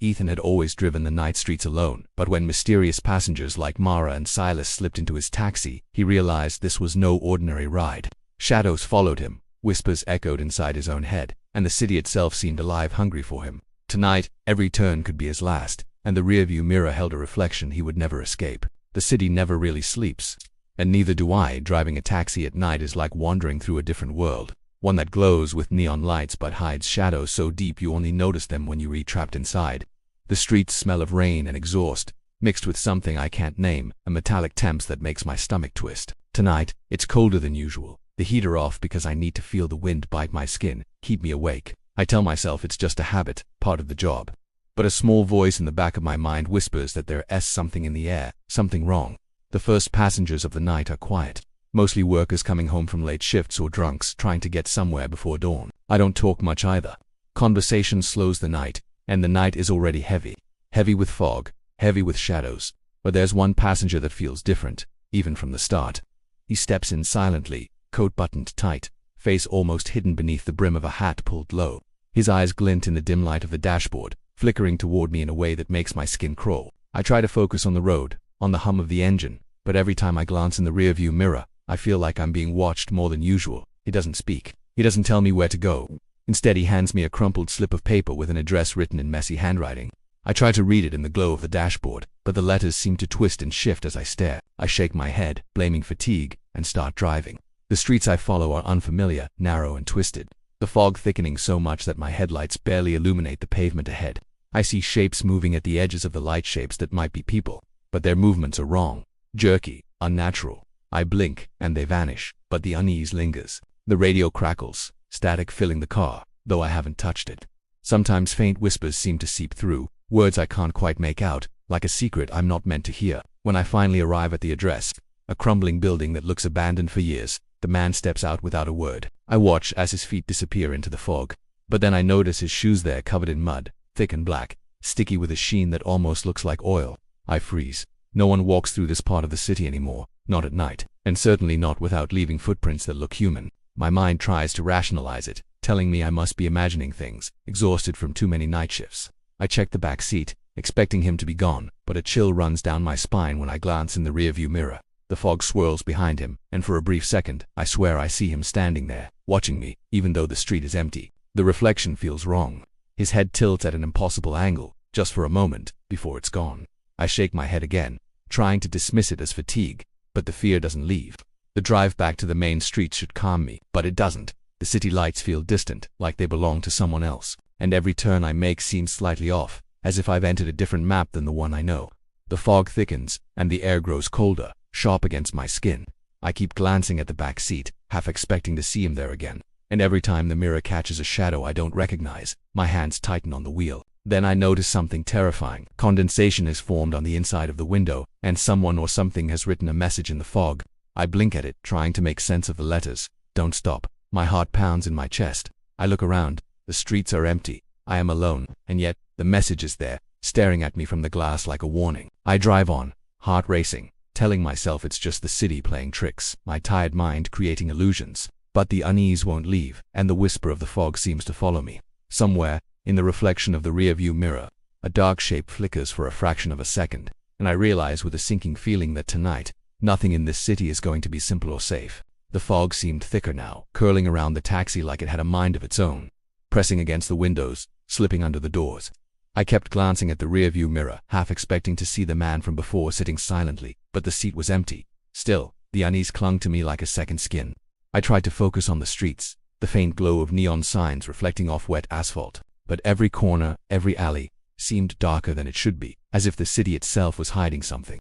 Ethan had always driven the night streets alone, but when mysterious passengers like Mara and Silas slipped into his taxi, he realized this was no ordinary ride. Shadows followed him, whispers echoed inside his own head, and the city itself seemed alive, hungry for him. Tonight, every turn could be his last, and the rearview mirror held a reflection he would never escape. The city never really sleeps, and neither do I. Driving a taxi at night is like wandering through a different world, one that glows with neon lights but hides shadows so deep you only notice them when you are trapped inside. The streets smell of rain and exhaust, mixed with something I can't name, a metallic temps that makes my stomach twist. Tonight, it's colder than usual. The heater off because I need to feel the wind bite my skin, keep me awake. I tell myself it's just a habit, part of the job. But a small voice in the back of my mind whispers that there's something in the air, something wrong. The first passengers of the night are quiet. Mostly workers coming home from late shifts or drunks trying to get somewhere before dawn. I don't talk much either. Conversation slows the night, and the night is already heavy. Heavy with fog, heavy with shadows. But there's one passenger that feels different, even from the start. He steps in silently, coat buttoned tight, face almost hidden beneath the brim of a hat pulled low. His eyes glint in the dim light of the dashboard, flickering toward me in a way that makes my skin crawl. I try to focus on the road, on the hum of the engine, but every time I glance in the rearview mirror, I feel like I'm being watched more than usual. He doesn't speak. He doesn't tell me where to go. Instead, he hands me a crumpled slip of paper with an address written in messy handwriting. I try to read it in the glow of the dashboard, but the letters seem to twist and shift as I stare. I shake my head, blaming fatigue, and start driving. The streets I follow are unfamiliar, narrow and twisted. The fog thickening so much that my headlights barely illuminate the pavement ahead. I see shapes moving at the edges of the light, shapes that might be people, but their movements are wrong, jerky, unnatural. I blink, and they vanish, but the unease lingers. The radio crackles, static filling the car, though I haven't touched it. Sometimes faint whispers seem to seep through, words I can't quite make out, like a secret I'm not meant to hear. When I finally arrive at the address, a crumbling building that looks abandoned for years, the man steps out without a word. I watch as his feet disappear into the fog, but then I notice his shoes there covered in mud, thick and black, sticky with a sheen that almost looks like oil. I freeze. No one walks through this part of the city anymore, not at night, and certainly not without leaving footprints that look human. My mind tries to rationalize it, telling me I must be imagining things, exhausted from too many night shifts. I check the back seat, expecting him to be gone, but a chill runs down my spine when I glance in the rearview mirror. The fog swirls behind him, and for a brief second, I swear I see him standing there, watching me, even though the street is empty. The reflection feels wrong. His head tilts at an impossible angle, just for a moment, before it's gone. I shake my head again, trying to dismiss it as fatigue, but the fear doesn't leave. The drive back to the main street should calm me, but it doesn't. The city lights feel distant, like they belong to someone else, and every turn I make seems slightly off, as if I've entered a different map than the one I know. The fog thickens, and the air grows colder, sharp against my skin. I keep glancing at the back seat, half expecting to see him there again, and every time the mirror catches a shadow I don't recognize, my hands tighten on the wheel. Then I notice something terrifying. Condensation is formed on the inside of the window, and someone or something has written a message in the fog. I blink at it, trying to make sense of the letters. Don't stop. My heart pounds in my chest. I look around. The streets are empty. I am alone, and yet, the message is there, staring at me from the glass like a warning. I drive on, heart racing, telling myself it's just the city playing tricks, my tired mind creating illusions. But the unease won't leave, and the whisper of the fog seems to follow me. Somewhere, in the reflection of the rearview mirror, a dark shape flickers for a fraction of a second, and I realize with a sinking feeling that tonight, nothing in this city is going to be simple or safe. The fog seemed thicker now, curling around the taxi like it had a mind of its own, pressing against the windows, slipping under the doors. I kept glancing at the rearview mirror, half expecting to see the man from before sitting silently, but the seat was empty. Still, the unease clung to me like a second skin. I tried to focus on the streets, the faint glow of neon signs reflecting off wet asphalt. But every corner, every alley, seemed darker than it should be, as if the city itself was hiding something.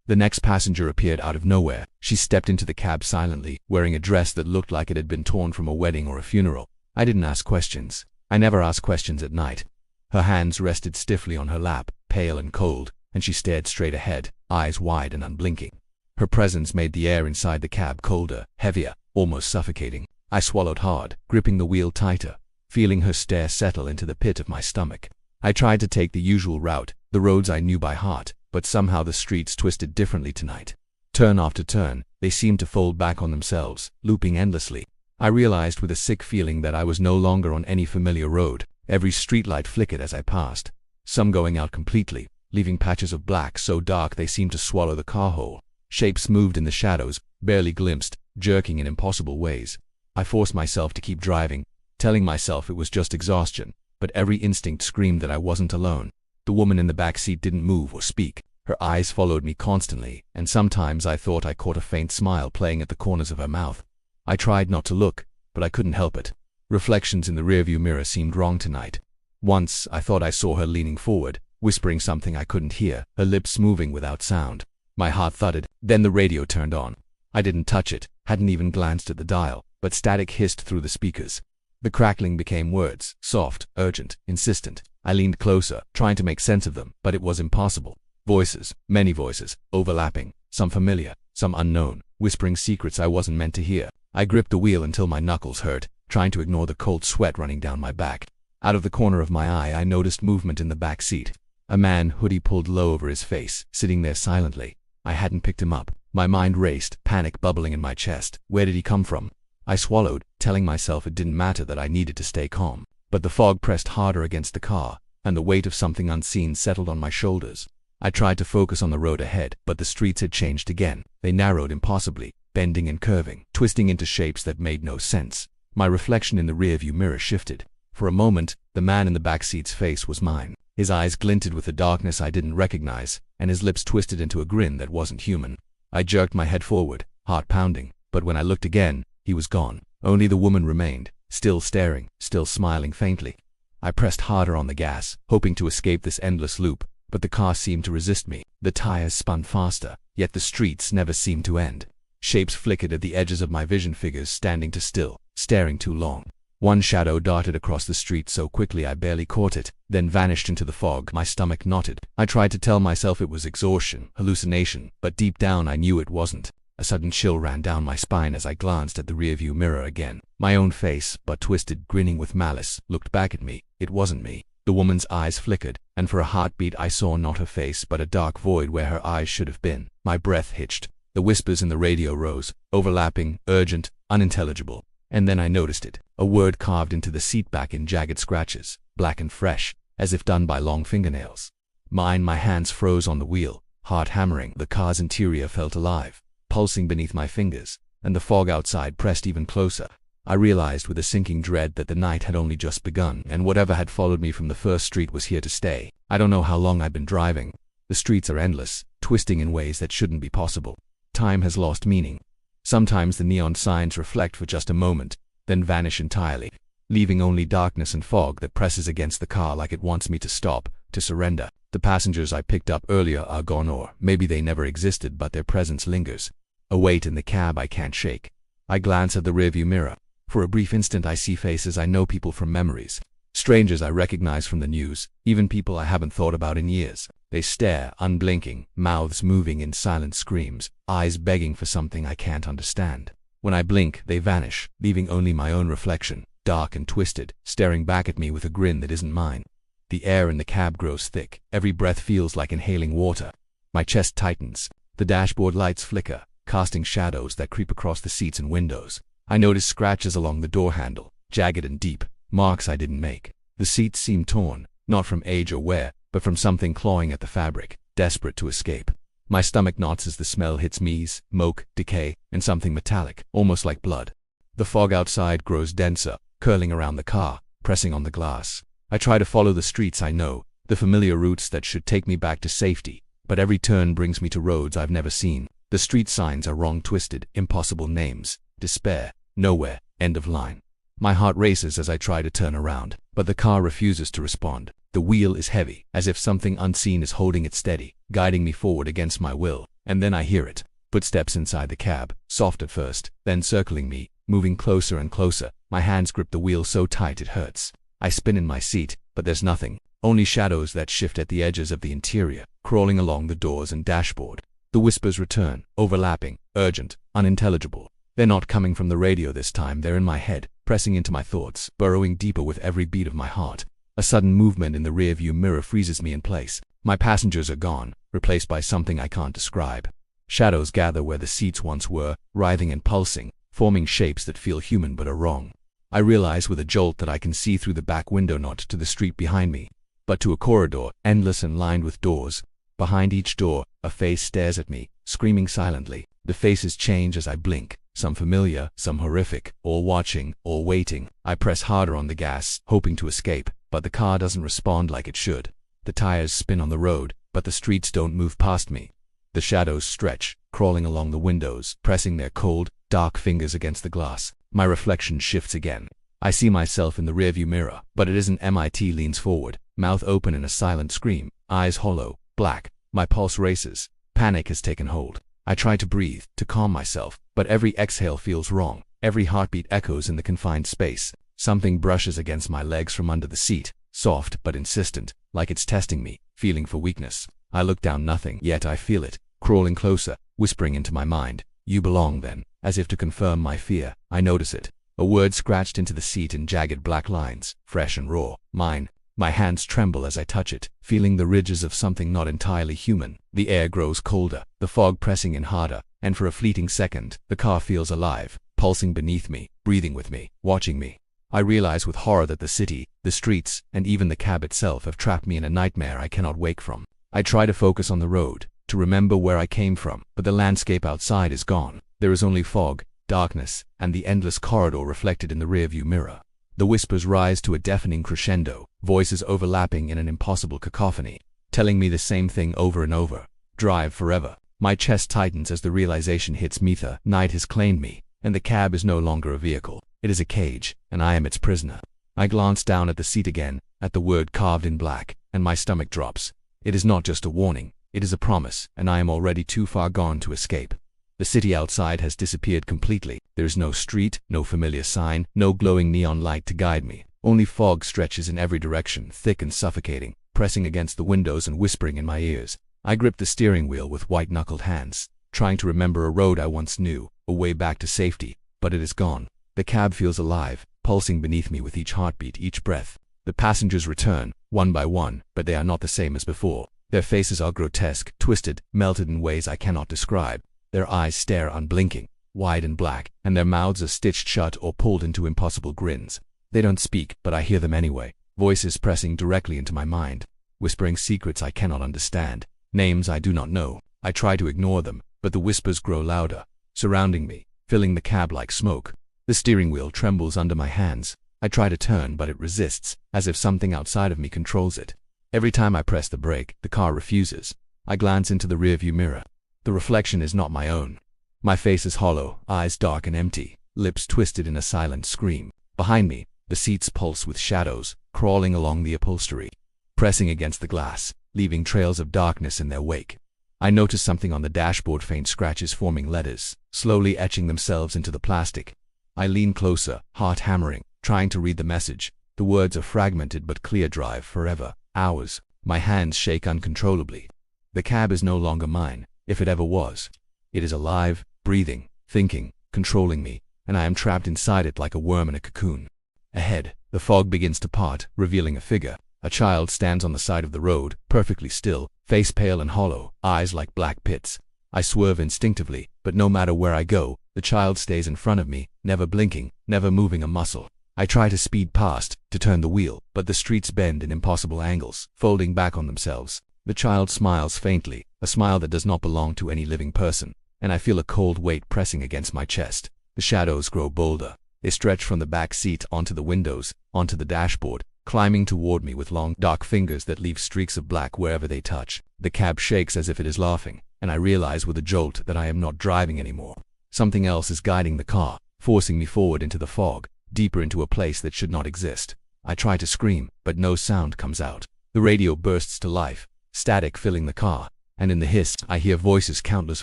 The next passenger appeared out of nowhere. She stepped into the cab silently, wearing a dress that looked like it had been torn from a wedding or a funeral. I didn't ask questions. I never ask questions at night. Her hands rested stiffly on her lap, pale and cold, and she stared straight ahead, eyes wide and unblinking. Her presence made the air inside the cab colder, heavier, almost suffocating. I swallowed hard, gripping the wheel tighter, feeling her stare settle into the pit of my stomach. I tried to take the usual route, the roads I knew by heart, but somehow the streets twisted differently tonight. Turn after turn, they seemed to fold back on themselves, looping endlessly. I realized with a sick feeling that I was no longer on any familiar road. Every streetlight flickered as I passed, some going out completely, leaving patches of black so dark they seemed to swallow the car whole. Shapes moved in the shadows, barely glimpsed, jerking in impossible ways. I forced myself to keep driving, telling myself it was just exhaustion, but every instinct screamed that I wasn't alone. The woman in the back seat didn't move or speak. Her eyes followed me constantly, and sometimes I thought I caught a faint smile playing at the corners of her mouth. I tried not to look, but I couldn't help it. Reflections in the rearview mirror seemed wrong tonight. Once, I thought I saw her leaning forward, whispering something I couldn't hear, her lips moving without sound. My heart thudded. Then the radio turned on. I didn't touch it, hadn't even glanced at the dial, but static hissed through the speakers. The crackling became words, soft, urgent, insistent. I leaned closer, trying to make sense of them, but it was impossible. Voices, many voices, overlapping, some familiar, some unknown, whispering secrets I wasn't meant to hear. I gripped the wheel until my knuckles hurt, trying to ignore the cold sweat running down my back. Out of the corner of my eye, I noticed movement in the back seat. A man, hoodie pulled low over his face, sitting there silently. I hadn't picked him up. My mind raced, panic bubbling in my chest. Where did he come from? I swallowed, telling myself it didn't matter that I needed to stay calm. But the fog pressed harder against the car, and the weight of something unseen settled on my shoulders. I tried to focus on the road ahead, but the streets had changed again. They narrowed impossibly, bending and curving, twisting into shapes that made no sense. My reflection in the rearview mirror shifted. For a moment, the man in the back seat's face was mine. His eyes glinted with a darkness I didn't recognize, and his lips twisted into a grin that wasn't human. I jerked my head forward, heart pounding, but when I looked again, he was gone. Only the woman remained, still staring, still smiling faintly. I pressed harder on the gas, hoping to escape this endless loop, but the car seemed to resist me. The tires spun faster, yet the streets never seemed to end. Shapes flickered at the edges of my vision, figures standing too still, staring too long. One shadow darted across the street so quickly I barely caught it, then vanished into the fog. My stomach knotted. I tried to tell myself it was exhaustion, hallucination, but deep down I knew it wasn't. A sudden chill ran down my spine as I glanced at the rearview mirror again. My own face, but twisted, grinning with malice, looked back at me. It wasn't me. The woman's eyes flickered, and for a heartbeat I saw not her face but a dark void where her eyes should have been. My breath hitched. The whispers in the radio rose, overlapping, urgent, unintelligible. And then I noticed it. A word carved into the seat back in jagged scratches, black and fresh, as if done by long fingernails. My hands froze on the wheel, heart hammering. The car's interior felt alive, pulsing beneath my fingers, and the fog outside pressed even closer. I realized with a sinking dread that the night had only just begun, and whatever had followed me from the first street was here to stay. I don't know how long I've been driving. The streets are endless, twisting in ways that shouldn't be possible. Time has lost meaning. Sometimes the neon signs reflect for just a moment, then vanish entirely, leaving only darkness and fog that presses against the car like it wants me to stop, to surrender. The passengers I picked up earlier are gone, or maybe they never existed, but their presence lingers. A weight in the cab I can't shake. I glance at the rearview mirror. For a brief instant I see faces I know, people from memories. Strangers I recognize from the news, even people I haven't thought about in years. They stare, unblinking, mouths moving in silent screams, eyes begging for something I can't understand. When I blink, they vanish, leaving only my own reflection, dark and twisted, staring back at me with a grin that isn't mine. The air in the cab grows thick. Every breath feels like inhaling water. My chest tightens. The dashboard lights flicker, casting shadows that creep across the seats and windows. I notice scratches along the door handle, jagged and deep, marks I didn't make. The seats seem torn, not from age or wear, but from something clawing at the fabric, desperate to escape. My stomach knots as the smell hits me, smoke, decay, and something metallic, almost like blood. The fog outside grows denser, curling around the car, pressing on the glass. I try to follow the streets I know, the familiar routes that should take me back to safety, but every turn brings me to roads I've never seen. The street signs are wrong, twisted, impossible names. Despair, nowhere, end of line. My heart races as I try to turn around, but the car refuses to respond. The wheel is heavy, as if something unseen is holding it steady, guiding me forward against my will. And then I hear it. Footsteps inside the cab, soft at first, then circling me, moving closer and closer. My hands grip the wheel so tight it hurts. I spin in my seat, but there's nothing. Only shadows that shift at the edges of the interior, crawling along the doors and dashboard. The whispers return, overlapping, urgent, unintelligible. They're not coming from the radio this time, they're in my head, pressing into my thoughts, burrowing deeper with every beat of my heart. A sudden movement in the rearview mirror freezes me in place. My passengers are gone, replaced by something I can't describe. Shadows gather where the seats once were, writhing and pulsing, forming shapes that feel human but are wrong. I realize with a jolt that I can see through the back window, not to the street behind me. but to a corridor, endless and lined with doors. Behind each door, a face stares at me, screaming silently. The faces change as I blink, some familiar, some horrific, all watching, all waiting. I press harder on the gas, hoping to escape, but the car doesn't respond like it should. The tires spin on the road, but the streets don't move past me. The shadows stretch, crawling along the windows, pressing their cold, dark fingers against the glass. My reflection shifts again. I see myself in the rearview mirror, but it isn't. MIT leans forward, mouth open in a silent scream, eyes hollow, black. My pulse races. Panic has taken hold. I try to breathe, to calm myself, but every exhale feels wrong. Every heartbeat echoes in the confined space. Something brushes against my legs from under the seat, soft but insistent, like it's testing me, feeling for weakness. I look down, nothing, yet I feel it, crawling closer, whispering into my mind. You belong then, as if to confirm my fear. I notice it. A word scratched into the seat in jagged black lines, fresh and raw. Mine. My hands tremble as I touch it, feeling the ridges of something not entirely human. The air grows colder, the fog pressing in harder, and for a fleeting second, the car feels alive, pulsing beneath me, breathing with me, watching me. I realize with horror that the city, the streets, and even the cab itself have trapped me in a nightmare I cannot wake from. I try to focus on the road, to remember where I came from, but the landscape outside is gone. There is only fog, darkness, and the endless corridor reflected in the rearview mirror. The whispers rise to a deafening crescendo, voices overlapping in an impossible cacophony, telling me the same thing over and over. Drive forever. My chest tightens as the realization hits me. The night has claimed me, and the cab is no longer a vehicle. It is a cage, and I am its prisoner. I glance down at the seat again, at the word carved in black, and my stomach drops. It is not just a warning, it is a promise, and I am already too far gone to escape. The city outside has disappeared completely. There is no street, no familiar sign, no glowing neon light to guide me. Only fog stretches in every direction, thick and suffocating, pressing against the windows and whispering in my ears. I grip the steering wheel with white-knuckled hands, trying to remember a road I once knew, a way back to safety, but it is gone. The cab feels alive, pulsing beneath me with each heartbeat, each breath. The passengers return, one by one, but they are not the same as before. Their faces are grotesque, twisted, melted in ways I cannot describe. Their eyes stare unblinking, wide and black, and their mouths are stitched shut or pulled into impossible grins. They don't speak, but I hear them anyway, voices pressing directly into my mind, whispering secrets I cannot understand, names I do not know. I try to ignore them, but the whispers grow louder, surrounding me, filling the cab like smoke. The steering wheel trembles under my hands. I try to turn, but it resists, as if something outside of me controls it. Every time I press the brake, the car refuses. I glance into the rearview mirror. The reflection is not my own. My face is hollow, eyes dark and empty, lips twisted in a silent scream. Behind me, the seats pulse with shadows, crawling along the upholstery, pressing against the glass, leaving trails of darkness in their wake. I notice something on the dashboard, faint scratches forming letters, slowly etching themselves into the plastic. I lean closer, heart hammering, trying to read the message. The words are fragmented but clear. Drive forever, hours. My hands shake uncontrollably. The cab is no longer mine. If it ever was. It is alive, breathing, thinking, controlling me, and I am trapped inside it like a worm in a cocoon. Ahead, the fog begins to part, revealing a figure. A child stands on the side of the road, perfectly still, face pale and hollow, eyes like black pits. I swerve instinctively, but no matter where I go, the child stays in front of me, never blinking, never moving a muscle. I try to speed past, to turn the wheel, but the streets bend in impossible angles, folding back on themselves. The child smiles faintly, a smile that does not belong to any living person, and I feel a cold weight pressing against my chest. The shadows grow bolder. They stretch from the back seat onto the windows, onto the dashboard, climbing toward me with long, dark fingers that leave streaks of black wherever they touch. The cab shakes as if it is laughing, and I realize with a jolt that I am not driving anymore. Something else is guiding the car, forcing me forward into the fog, deeper into a place that should not exist. I try to scream, but no sound comes out. The radio bursts to life, static filling the car, and in the hiss, I hear voices, countless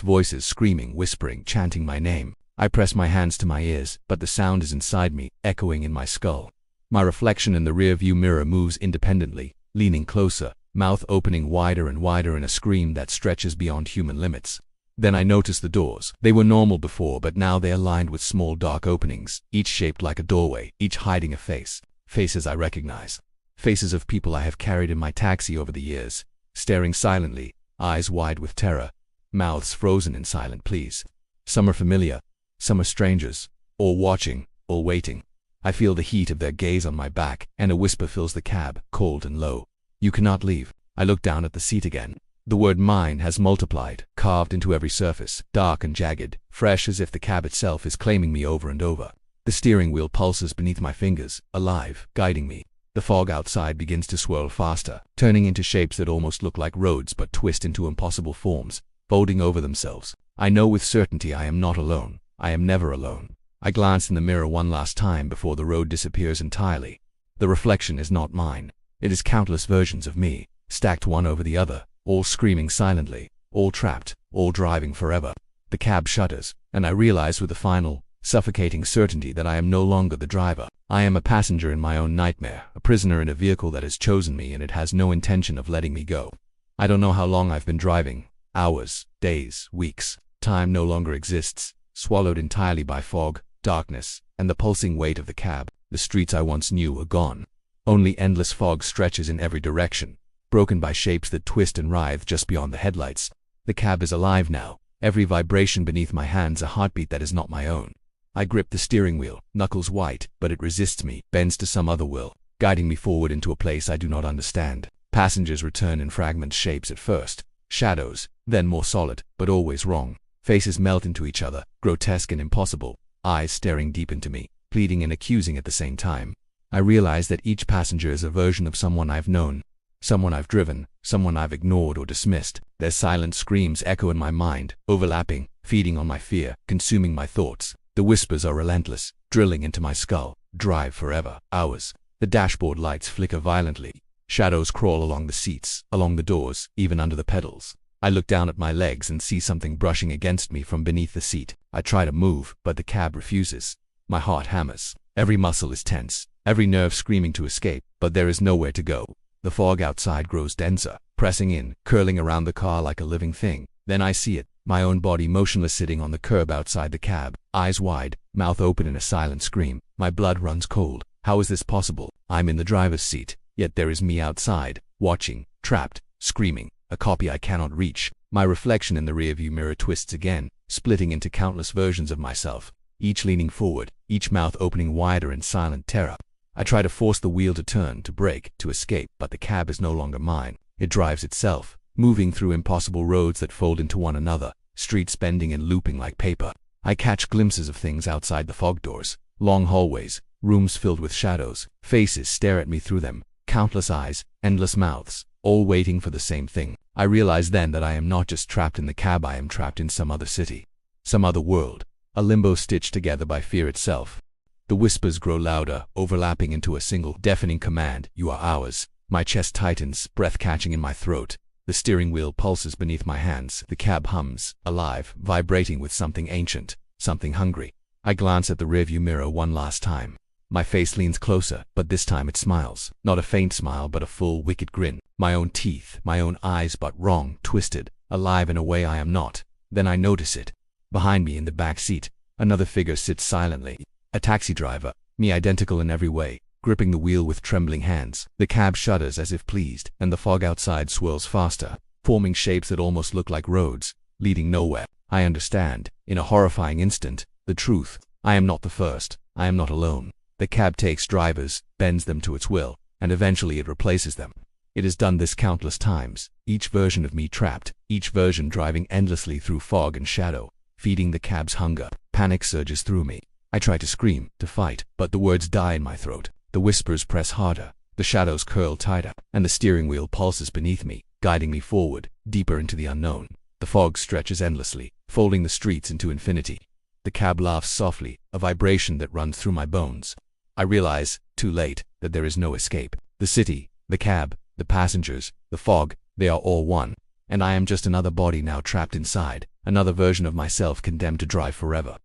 voices, screaming, whispering, chanting my name. I press my hands to my ears, but the sound is inside me, echoing in my skull. My reflection in the rear-view mirror moves independently, leaning closer, mouth opening wider and wider in a scream that stretches beyond human limits. Then I notice the doors. They were normal before, but now they are lined with small dark openings, each shaped like a doorway, each hiding a face. Faces I recognize. Faces of people I have carried in my taxi over the years, staring silently, eyes wide with terror, mouths frozen in silent pleas. Some are familiar, some are strangers, all watching, all waiting. I feel the heat of their gaze on my back, and a whisper fills the cab, cold and low. You cannot leave. I look down at the seat again. The word mine has multiplied, carved into every surface, dark and jagged, fresh as if the cab itself is claiming me over and over. The steering wheel pulses beneath my fingers, alive, guiding me. The fog outside begins to swirl faster, turning into shapes that almost look like roads but twist into impossible forms, folding over themselves. I know with certainty I am not alone. I am never alone. I glance in the mirror one last time before the road disappears entirely. The reflection is not mine. It is countless versions of me, stacked one over the other, all screaming silently, all trapped, all driving forever. The cab shudders, and I realize with a final, suffocating certainty that I am no longer the driver. I am a passenger in my own nightmare, a prisoner in a vehicle that has chosen me and it has no intention of letting me go. I don't know how long I've been driving. Hours, days, weeks. Time no longer exists, swallowed entirely by fog, darkness, and the pulsing weight of the cab. The streets I once knew are gone. Only endless fog stretches in every direction, broken by shapes that twist and writhe just beyond the headlights. The cab is alive now, every vibration beneath my hands a heartbeat that is not my own. I grip the steering wheel, knuckles white, but it resists me, bends to some other will, guiding me forward into a place I do not understand. Passengers return in fragment shapes at first, shadows, then more solid, but always wrong. Faces melt into each other, grotesque and impossible, eyes staring deep into me, pleading and accusing at the same time. I realize that each passenger is a version of someone I've known, someone I've driven, someone I've ignored or dismissed. Their silent screams echo in my mind, overlapping, feeding on my fear, consuming my thoughts. The whispers are relentless, drilling into my skull. Drive forever. Hours. The dashboard lights flicker violently. Shadows crawl along the seats, along the doors, even under the pedals. I look down at my legs and see something brushing against me from beneath the seat. I try to move, but the cab refuses. My heart hammers. Every muscle is tense, every nerve screaming to escape, but there is nowhere to go. The fog outside grows denser, pressing in, curling around the car like a living thing. Then I see it, my own body motionless sitting on the curb outside the cab, eyes wide, mouth open in a silent scream. My blood runs cold. How is this possible? I'm in the driver's seat, yet there is me outside, watching, trapped, screaming, a copy I cannot reach. My reflection in the rearview mirror twists again, splitting into countless versions of myself, each leaning forward, each mouth opening wider in silent terror. I try to force the wheel to turn, to brake, to escape, but the cab is no longer mine. It drives itself, moving through impossible roads that fold into one another, streets bending and looping like paper. I catch glimpses of things outside the fog doors, long hallways, rooms filled with shadows. Faces stare at me through them, countless eyes, endless mouths, all waiting for the same thing. I realize then that I am not just trapped in the cab, I am trapped in some other city, some other world, a limbo stitched together by fear itself. The whispers grow louder, overlapping into a single, deafening command. You are ours. My chest tightens, breath catching in my throat. The steering wheel pulses beneath my hands. The cab hums, alive, vibrating with something ancient, something hungry. I glance at the rearview mirror one last time. My face leans closer, but this time it smiles. Not a faint smile, but a full, wicked grin. My own teeth, my own eyes, but wrong, twisted, alive in a way I am not. Then I notice it. Behind me in the back seat, another figure sits silently. A taxi driver, me identical in every way, gripping the wheel with trembling hands. The cab shudders as if pleased, and the fog outside swirls faster, forming shapes that almost look like roads, leading nowhere. I understand, in a horrifying instant, the truth. I am not the first. I am not alone. The cab takes drivers, bends them to its will, and eventually it replaces them. It has done this countless times, each version of me trapped, each version driving endlessly through fog and shadow, feeding the cab's hunger. Panic surges through me. I try to scream, to fight, but the words die in my throat. The whispers press harder, the shadows curl tighter, and the steering wheel pulses beneath me, guiding me forward, deeper into the unknown. The fog stretches endlessly, folding the streets into infinity. The cab laughs softly, a vibration that runs through my bones. I realize, too late, that there is no escape. The city, the cab, the passengers, the fog, they are all one, and I am just another body now trapped inside, another version of myself condemned to drive forever.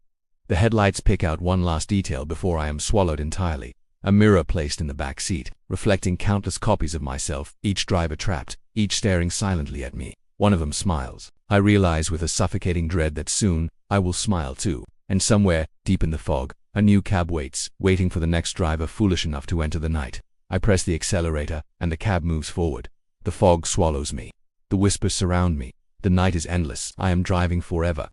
The headlights pick out one last detail before I am swallowed entirely. A mirror placed in the back seat, reflecting countless copies of myself, each driver trapped, each staring silently at me. One of them smiles. I realize with a suffocating dread that soon, I will smile too. And somewhere, deep in the fog, a new cab waits, waiting for the next driver foolish enough to enter the night. I press the accelerator, and the cab moves forward. The fog swallows me. The whispers surround me. The night is endless. I am driving forever,